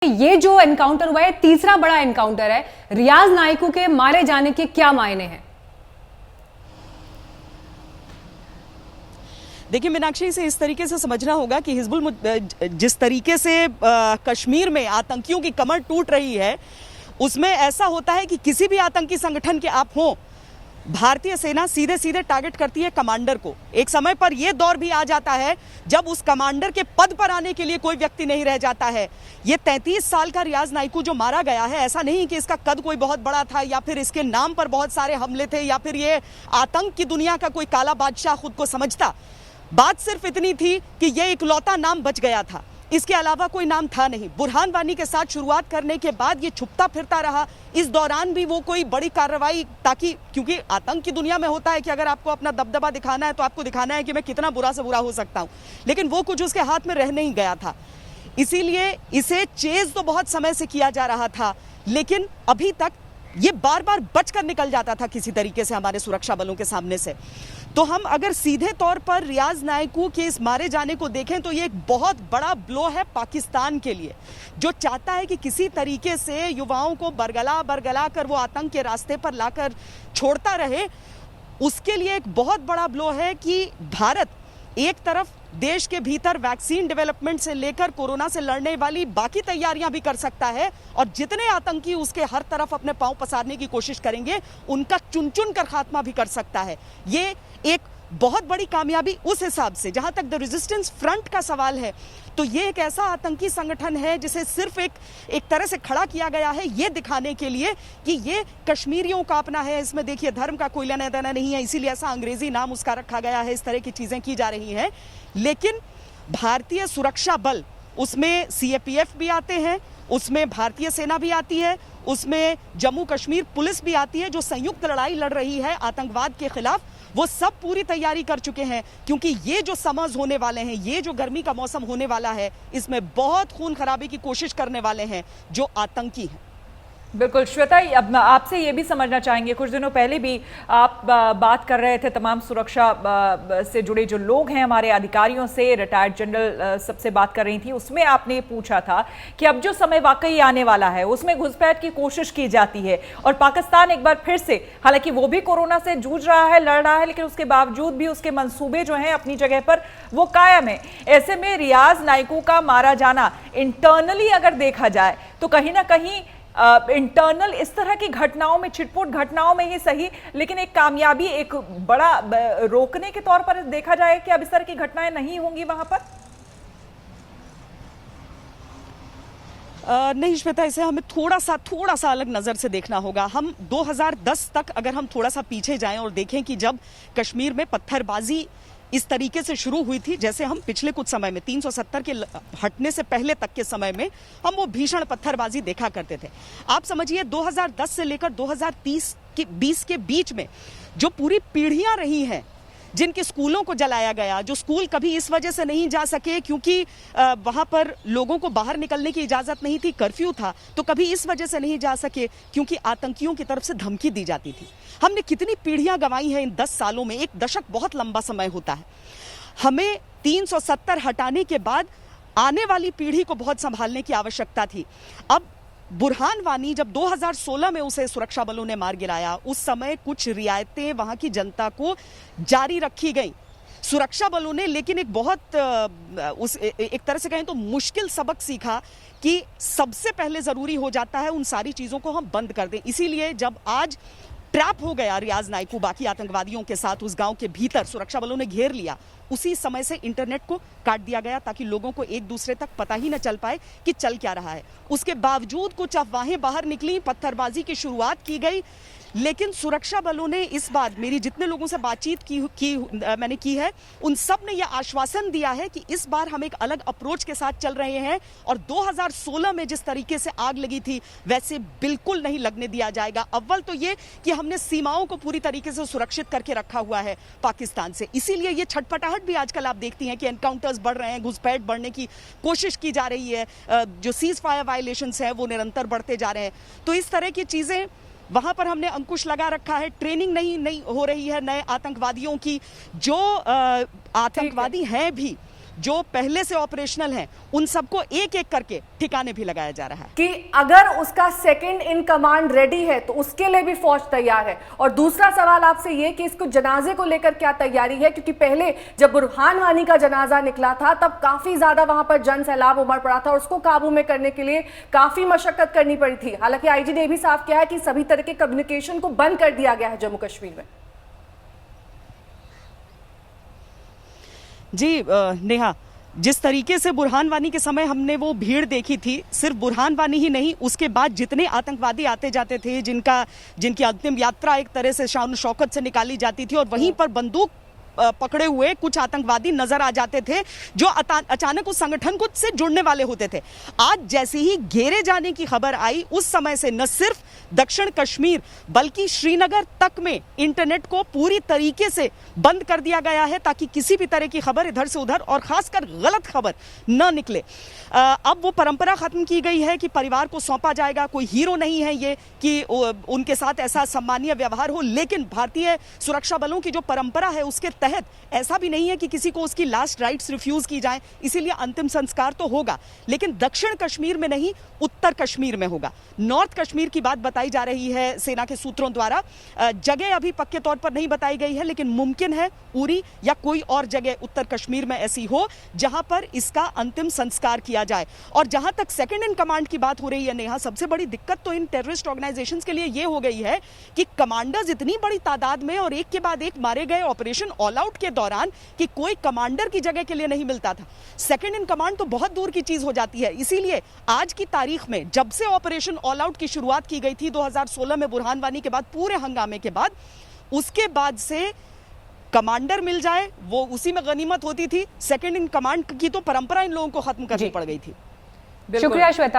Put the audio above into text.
ये जो एनकाउंटर हुआ है तीसरा बड़ा एनकाउंटर है। रियाज नाइकू के मारे जाने के क्या मायने हैं? देखिए मीनाक्षी, इसे इस तरीके से समझना होगा कि हिजबुल जिस तरीके से कश्मीर में आतंकियों की कमर टूट रही है, उसमें ऐसा होता है कि किसी भी आतंकी संगठन के आप हों, भारतीय सेना सीधे सीधे टारगेट करती है कमांडर को। एक समय पर यह दौर भी आ जाता है जब उस कमांडर के पद पर आने के लिए कोई व्यक्ति नहीं रह जाता है। ये 33 साल का रियाज नाइकू जो मारा गया है, ऐसा नहीं कि इसका कद कोई बहुत बड़ा था या फिर इसके नाम पर बहुत सारे हमले थे या फिर ये आतंक की दुनिया का कोई काला बादशाह खुद को समझता। बात सिर्फ इतनी थी कि यह इकलौता नाम बच गया था, इसके अलावा कोई नाम था नहीं। बुरहान वानी के साथ शुरुआत करने के बाद ये छुपता फिरता रहा। इस दौरान भी वो कोई बड़ी कार्रवाई, ताकि क्योंकि आतंक की दुनिया में होता है कि अगर आपको अपना दबदबा दिखाना है तो आपको दिखाना है कि मैं कितना बुरा से बुरा हो सकता हूं, लेकिन वो कुछ उसके हाथ में रह नहीं गया था। इसीलिए इसे चेज तो बहुत समय से किया जा रहा था, लेकिन अभी तक ये बार बार बचकर निकल जाता था किसी तरीके से हमारे सुरक्षा बलों के सामने से। तो हम अगर सीधे तौर पर रियाज नाइकू के इस मारे जाने को देखें तो ये एक बहुत बड़ा ब्लो है पाकिस्तान के लिए, जो चाहता है कि किसी तरीके से युवाओं को बरगला कर वो आतंक के रास्ते पर लाकर छोड़ता रहे। उसके लिए एक बहुत बड़ा ब्लो है कि भारत एक तरफ देश के भीतर वैक्सीन डेवलपमेंट से लेकर कोरोना से लड़ने वाली बाकी तैयारियां भी कर सकता है, और जितने आतंकी उसके हर तरफ अपने पांव पसारने की कोशिश करेंगे उनका चुन चुन कर खात्मा भी कर सकता है। ये एक बहुत बड़ी कामयाबी उस हिसाब से। जहां तक द रेजिस्टेंस फ्रंट का सवाल है, तो ये एक ऐसा आतंकी संगठन है जिसे सिर्फ एक तरह से खड़ा किया गया है ये दिखाने के लिए कि ये कश्मीरियों का अपना है, इसमें देखिए धर्म का कोई लेना देना नहीं है, इसीलिए ऐसा अंग्रेजी नाम उसका रखा गया है। इस तरह की चीजें की जा रही हैं, लेकिन भारतीय सुरक्षा बल, उसमें सीएपीएफ भी आते हैं, उसमें भारतीय सेना भी आती है, उसमें जम्मू कश्मीर पुलिस भी आती है, जो संयुक्त लड़ाई लड़ रही है आतंकवाद के खिलाफ। वो सब पूरी तैयारी कर चुके हैं, क्योंकि ये जो समर्स होने वाले हैं, ये जो गर्मी का मौसम होने वाला है, इसमें बहुत खून खराबे की कोशिश करने वाले हैं जो आतंकी हैं। बिल्कुल श्वेता, अब आपसे ये भी समझना चाहेंगे, कुछ दिनों पहले भी आप बात कर रहे थे तमाम सुरक्षा से जुड़े जो लोग हैं, हमारे अधिकारियों से, रिटायर्ड जनरल सबसे बात कर रही थी, उसमें आपने पूछा था कि अब जो समय वाकई आने वाला है उसमें घुसपैठ की कोशिश की जाती है और पाकिस्तान एक बार फिर से, हालांकि वो भी कोरोना से जूझ रहा है, लड़ रहा है, लेकिन उसके बावजूद भी उसके मंसूबे जो हैं अपनी जगह पर वो कायम है। ऐसे में रियाज नाइकू का मारा जाना इंटरनली अगर देखा जाए तो कहीं ना कहीं इंटरनल इस तरह की घटनाओं में, छिटपुट घटनाओं में ही सही, लेकिन एक कामयाबी, एक बड़ा रोकने के तौर पर देखा जाए कि अब इस तरह की घटनाएं नहीं होंगी वहां पर। नहीं श्वेता, इसे हमें थोड़ा सा अलग नज़र से देखना होगा। हम 2010 तक अगर हम थोड़ा सा पीछे जाएं और देखें कि जब कश्मीर में पत्थरबाजी इस तरीके से शुरू हुई थी, जैसे हम पिछले कुछ समय में 370 के हटने से पहले तक के समय में हम वो भीषण पत्थरबाजी देखा करते थे। आप समझिए 2010 से लेकर 2020 के बीच में जो पूरी पीढ़ियां रही हैं, जिनके स्कूलों को जलाया गया, जो स्कूल कभी इस वजह से नहीं जा सके क्योंकि वहां पर लोगों को बाहर निकलने की इजाजत नहीं थी, कर्फ्यू था, तो कभी इस वजह से नहीं जा सके क्योंकि आतंकियों की तरफ से धमकी दी जाती थी। हमने कितनी पीढ़ियां गंवाई हैं इन 10 सालों में। एक दशक बहुत लंबा समय होता है। हमें 370 हटाने के बाद आने वाली पीढ़ी को बहुत संभालने की आवश्यकता थी। अब बुरहान वानी, जब 2016 में उसे सुरक्षा बलों ने मार गिराया, उस समय कुछ रियायतें वहां की जनता को जारी रखी गई सुरक्षा बलों ने, लेकिन एक तरह से कहें तो मुश्किल सबक सीखा कि सबसे पहले जरूरी हो जाता है उन सारी चीजों को हम बंद कर दें। इसीलिए जब आज ट्रैप हो गया रियाज नाइकू बाकी आतंकवादियों के साथ, उस गांव के भीतर सुरक्षा बलों ने घेर लिया, उसी समय से इंटरनेट को काट दिया गया ताकि लोगों को एक दूसरे तक पता ही न चल पाए कि चल क्या रहा है। उसके बावजूद कुछ अफवाहें बाहर निकली, पत्थरबाजी की शुरुआत की गई, लेकिन सुरक्षा बलों ने इस बार, मेरी जितने लोगों से बातचीत मैंने की है, उन सब ने यह आश्वासन दिया है कि इस बार हम एक अलग अप्रोच के साथ चल रहे हैं और 2016 में जिस तरीके से आग लगी थी वैसे बिल्कुल नहीं लगने दिया जाएगा। अव्वल तो ये कि हमने सीमाओं को पूरी तरीके से सुरक्षित करके रखा हुआ है पाकिस्तान से, इसीलिए ये छटपटाहट भी आजकल आप देखती हैं कि एनकाउंटर्स बढ़ रहे हैं, घुसपैठ बढ़ने की कोशिश की जा रही है, जो सीज फायर वायलेशंस हैं वो निरंतर बढ़ते जा रहे हैं। तो इस तरह की चीजें वहां पर हमने अंकुश लगा रखा है। ट्रेनिंग नहीं हो रही है नए आतंकवादियों की, जो आतंकवादी हैं भी जो पहले से ऑपरेशनल हैं उन सबको एक एक करके ठिकाने भी लगाया जा रहा है कि अगर उसका सेकंड इन कमांड रेडी है तो उसके लिए भी फौज तैयार है। और दूसरा सवाल आपसे ये कि इसको जनाजे को लेकर क्या तैयारी है, क्योंकि पहले जब बुरहान वानी का जनाजा निकला था तब काफी ज्यादा वहां पर जन सैलाब उमड़ पड़ा था और उसको काबू में करने के लिए काफी मशक्कत करनी पड़ी थी। हालांकि आईजी ने भी साफ किया है कि सभी तरह के कम्युनिकेशन को बंद कर दिया गया है जम्मू कश्मीर में। जी नेहा, जिस तरीके से बुरहान वानी के समय हमने वो भीड़ देखी थी, सिर्फ बुरहान वानी ही नहीं, उसके बाद जितने आतंकवादी आते जाते थे जिनकी अंतिम यात्रा एक तरह से शान शौकत से निकाली जाती थी और वहीं पर बंदूक पकड़े हुए कुछ आतंकवादी नजर आ जाते थे जो अचानक उस संगठन को से जुड़ने वाले होते थे। आज जैसे ही घेरे जाने की खबर आई उस समय से न सिर्फ दक्षिण कश्मीर बल्कि श्रीनगर तक में इंटरनेट को पूरी तरीके से बंद कर दिया गया है ताकि किसी भी तरह की खबर इधर से उधर और खासकर गलत खबर न निकले। अब वो परंपरा खत्म की गई है कि परिवार को सौंपा जाएगा, कोई हीरो नहीं है ये कि उनके साथ ऐसा सम्मानीय व्यवहार हो, लेकिन भारतीय सुरक्षा बलों की जो परंपरा है उसके तहत ऐसा भी नहीं है कि किसी को उसकी लास्ट राइट्स रिफ्यूज की जाए, इसीलिए अंतिम संस्कार तो होगा, लेकिन दक्षिण कश्मीर में नहीं, उत्तर कश्मीर में होगा। नॉर्थ कश्मीर की बात बताई जा रही है सेना के सूत्रों द्वारा, जगह अभी पक्के तौर पर नहीं बताई गई है, लेकिन मुमकिन है उरी या कोई और जगह उत्तर कश्मीर में ऐसी हो जहां पर इसका अंतिम संस्कार किया जाए। और जहां तक सेकंड इन कमांड की बात हो रही है नेहा, सबसे बड़ी दिक्कत तो इन टेररिस्ट ऑर्गेनाइजेशंस के लिए ये हो गई है कि कमांडर्स इतनी बड़ी तादाद में और एक के बाद एक मारे गए ऑपरेशन ऑल आउट के दौरान कि कोई कमांडर की जगह के लिए नहीं मिलता था। सेकंड इन कमांड तो बहुत दूर की चीज हो जाती है, इसीलिए आज की तारीख में जब से ऑपरेशन ऑल आउट की शुरुआत की गई थी 2016 में बुरहान वानी के बाद, पूरे हंगामे के बाद, उसके बाद से कमांडर मिल जाए वो उसी में गनीमत होती थी। सेकंड इन कमांड की तो परंपरा इन लोगों को खत्म करनी पड़ गई थी। शुक्रिया श्वेता।